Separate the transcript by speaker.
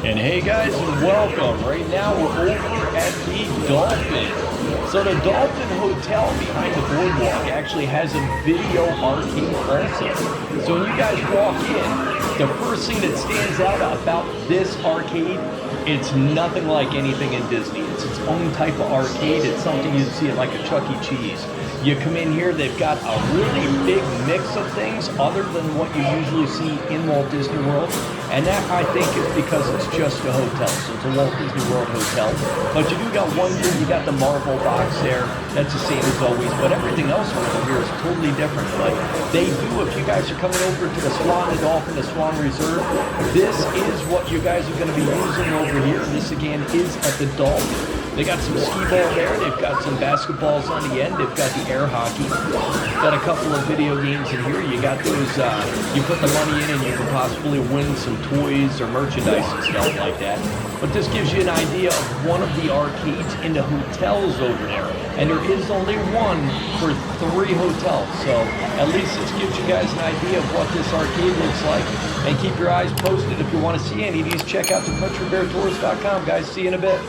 Speaker 1: And hey guys, and welcome. Right now we're over at the Dolphin. So the Dolphin Hotel behind the boardwalk actually has a video arcade also. So when you guys walk in, the first thing that stands out about this arcade, it's nothing like anything in Disney. It's its own type of arcade. It's something you'd see at like a Chuck E. Cheese. You come in here, they've got a really big mix of things other than what you usually see in Walt Disney World. And that, I think, is because it's just a hotel. So it's a Walt Disney World hotel. But you do got one here, you got the marble box there. That's the same as always. But everything else over here is totally different. But they do, if you guys are coming over to the Swan and Dolphin, the Swan Resort, this is what you guys are going to be using over here. This, again, is at the Dolphin. They got some skee ball there. They've got some basketballs on the end. They've got the air hockey. Got a couple of video games in here. You got those, you put the money in and you can possibly win some toys or merchandise and stuff like that. But this gives you an idea of one of the arcades in the hotels over there. And there is only one for 3 hotels. So at least this gives you guys an idea of what this arcade looks like. And keep your eyes posted if you want to see any of these. Check out the countrybeartours.com, guys. See you in a bit.